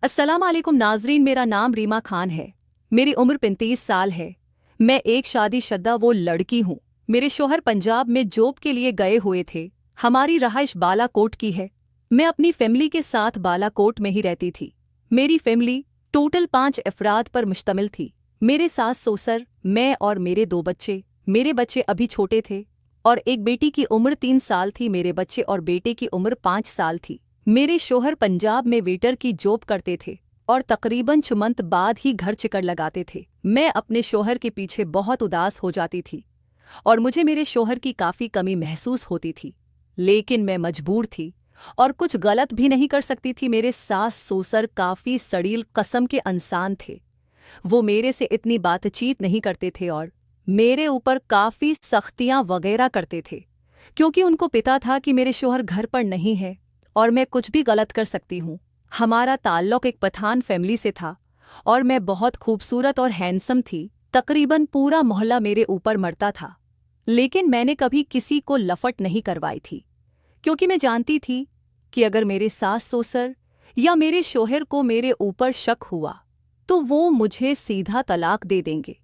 अस्सलाम वालेकुम नाजरीन, मेरा नाम रीमा खान है। मेरी उम्र 35 साल है। मैं एक शादीशुदा वो लड़की हूँ। मेरे शोहर पंजाब में जॉब के लिए गए हुए थे। हमारी रहाइश बालाकोट की है। मैं अपनी फैमिली के साथ बालाकोट में ही रहती थी। मेरी फैमिली टोटल 5 अफराद पर मुश्तमिल थी। मेरे सास ससुर, मैं और मेरे 2 बच्चे। मेरे बच्चे अभी छोटे थे और एक बेटी की उम्र 3 साल थी। मेरे बच्चे और बेटे की उम्र 5 साल थी। मेरे शोहर पंजाब में वेटर की जॉब करते थे और तकरीबन 6 मंथ बाद ही घर चिकड़ लगाते थे। मैं अपने शोहर के पीछे बहुत उदास हो जाती थी और मुझे मेरे शोहर की काफ़ी कमी महसूस होती थी, लेकिन मैं मजबूर थी और कुछ गलत भी नहीं कर सकती थी। मेरे सास ससुर काफ़ी सड़ील कस्म के इंसान थे। वो मेरे से इतनी बातचीत नहीं करते थे और मेरे ऊपर काफ़ी सख्तियाँ वगैरह करते थे, क्योंकि उनको पता था कि मेरे शोहर घर पर नहीं है और मैं कुछ भी गलत कर सकती हूँ। हमारा ताल्लुक एक पठान फैमिली से था और मैं बहुत खूबसूरत और हैंडसम थी। तकरीबन पूरा मोहल्ला मेरे ऊपर मरता था, लेकिन मैंने कभी किसी को लफट नहीं करवाई थी, क्योंकि मैं जानती थी कि अगर मेरे सास ससुर या मेरे शोहर को मेरे ऊपर शक हुआ तो वो मुझे सीधा तलाक दे देंगे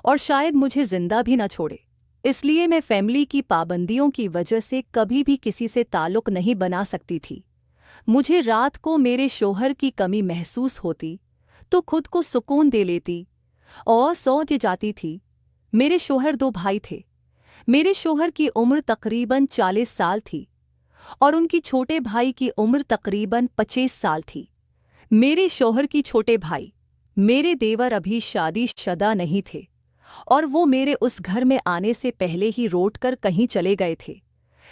और शायद मुझे जिंदा भी न छोड़े। इसलिए मैं फैमिली की पाबंदियों की वजह से कभी भी किसी से ताल्लुक नहीं बना सकती थी। मुझे रात को मेरे शोहर की कमी महसूस होती तो खुद को सुकून दे लेती और सो जाती थी। मेरे शोहर 2 भाई थे। मेरे शोहर की उम्र तकरीबन 40 साल थी और उनकी छोटे भाई की उम्र तकरीबन 25 साल थी। मेरे शोहर की छोटे भाई, मेरे देवर, अभी शादीशुदा नहीं थे और वो मेरे उस घर में आने से पहले ही रोट कर कहीं चले गए थे।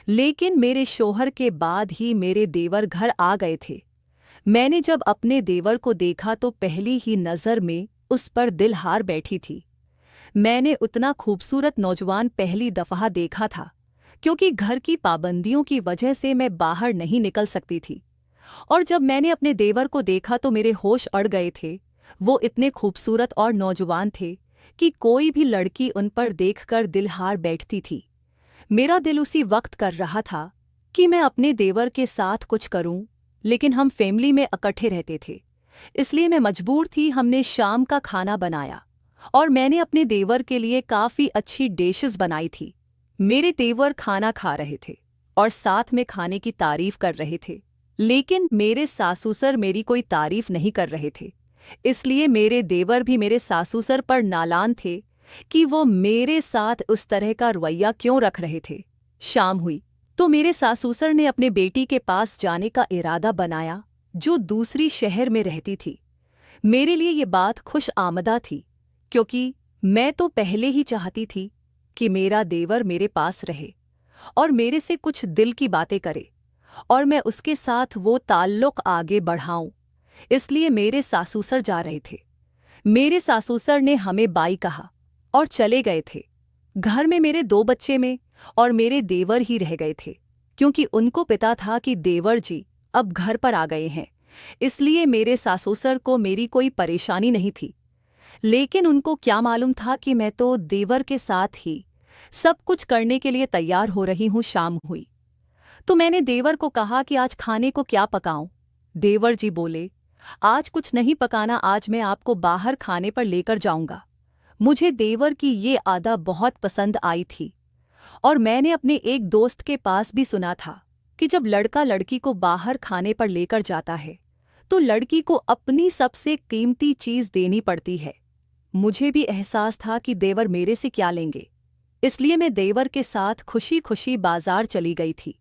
लेकिन मेरे शोहर के बाद ही मेरे देवर घर आ गए थे। मैंने जब अपने देवर को देखा तो पहली ही नज़र में उस पर दिल हार बैठी थी। मैंने उतना खूबसूरत नौजवान पहली दफ़ा देखा था, क्योंकि घर की पाबंदियों की वजह से मैं बाहर नहीं निकल सकती थी। और जब मैंने अपने देवर को देखा तो मेरे होश अड़ गए थे। वो इतने खूबसूरत और नौजवान थे कि कोई भी लड़की उन पर देखकर दिल हार बैठती थी। मेरा दिल उसी वक्त कर रहा था कि मैं अपने देवर के साथ कुछ करूं, लेकिन हम फैमिली में इकट्ठे रहते थे, इसलिए मैं मजबूर थी। हमने शाम का खाना बनाया और मैंने अपने देवर के लिए काफ़ी अच्छी डिशेस बनाई थी। मेरे देवर खाना खा रहे थे और साथ में खाने की तारीफ कर रहे थे, लेकिन मेरे सासुसर मेरी कोई तारीफ नहीं कर रहे थे। इसलिए मेरे देवर भी मेरे सासुसर पर नालान थे कि वो मेरे साथ उस तरह का रवैया क्यों रख रहे थे। शाम हुई तो मेरे सासुसर ने अपने बेटी के पास जाने का इरादा बनाया, जो दूसरी शहर में रहती थी। मेरे लिए ये बात खुश आमदा थी, क्योंकि मैं तो पहले ही चाहती थी कि मेरा देवर मेरे पास रहे और मेरे से कुछ दिल की बातें करे और मैं उसके साथ वो ताल्लुक आगे बढ़ाऊं। इसलिए मेरे सासुसर जा रहे थे। मेरे सासुसर ने हमें बाई कहा और चले गए थे। घर में मेरे 2 बच्चे में और मेरे देवर ही रह गए थे, क्योंकि उनको पता था कि देवर जी अब घर पर आ गए हैं। इसलिए मेरे सासुसर को मेरी कोई परेशानी नहीं थी, लेकिन उनको क्या मालूम था कि मैं तो देवर के साथ ही सब कुछ करने के लिए तैयार हो रही हूँ। शाम हुई तो मैंने देवर को कहा कि आज खाने को क्या पकाऊं। देवर जी बोले, आज कुछ नहीं पकाना, आज मैं आपको बाहर खाने पर लेकर जाऊंगा। मुझे देवर की ये आदत बहुत पसंद आई थी और मैंने अपने एक दोस्त के पास भी सुना था कि जब लड़का लड़की को बाहर खाने पर लेकर जाता है तो लड़की को अपनी सबसे कीमती चीज़ देनी पड़ती है। मुझे भी एहसास था कि देवर मेरे से क्या लेंगे, इसलिए मैं देवर के साथ खुशी खुशी बाजार चली गई थी।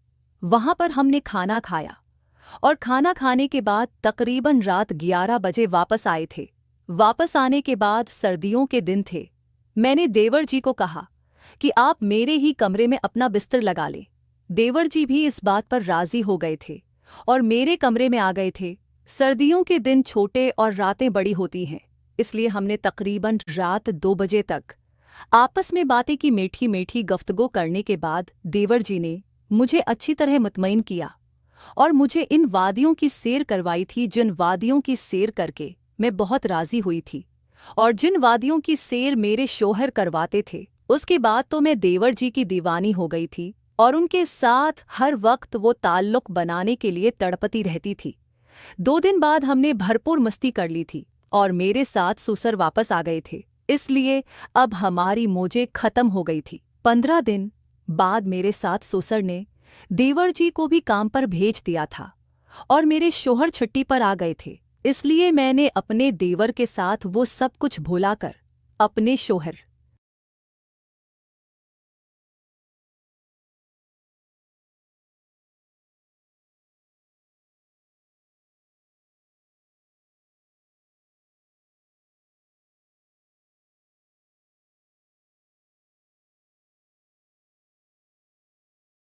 वहां पर हमने खाना खाया और खाना खाने के बाद तकरीबन रात 11 बजे वापस आए थे। वापस आने के बाद सर्दियों के दिन थे। मैंने देवर जी को कहा कि आप मेरे ही कमरे में अपना बिस्तर लगा लें। देवर जी भी इस बात पर राजी हो गए थे और मेरे कमरे में आ गए थे। सर्दियों के दिन छोटे और रातें बड़ी होती हैं, इसलिए हमने तकरीबन रात 2 बजे तक आपस में बातें की। मीठी मीठी गुफ्तगू करने के बाद देवर जी ने मुझे अच्छी तरह मुतमईन किया और मुझे इन वादियों की सैर करवाई थी, जिन वादियों की सैर करके मैं बहुत राजी हुई थी और जिन वादियों की सैर मेरे शोहर करवाते थे। उसके बाद तो मैं देवर जी की दीवानी हो गई थी और उनके साथ हर वक्त वो ताल्लुक बनाने के लिए तड़पती रहती थी। 2 दिन बाद हमने भरपूर मस्ती कर ली थी और मेरे साथ ससुर वापस आ गए थे, इसलिए अब हमारी मौजें खत्म हो गई थी। 15 दिन बाद मेरे साथ ससुर ने देवर जी को भी काम पर भेज दिया था और मेरे शोहर छुट्टी पर आ गए थे, इसलिए मैंने अपने देवर के साथ वो सब कुछ भुलाकर अपने शोहर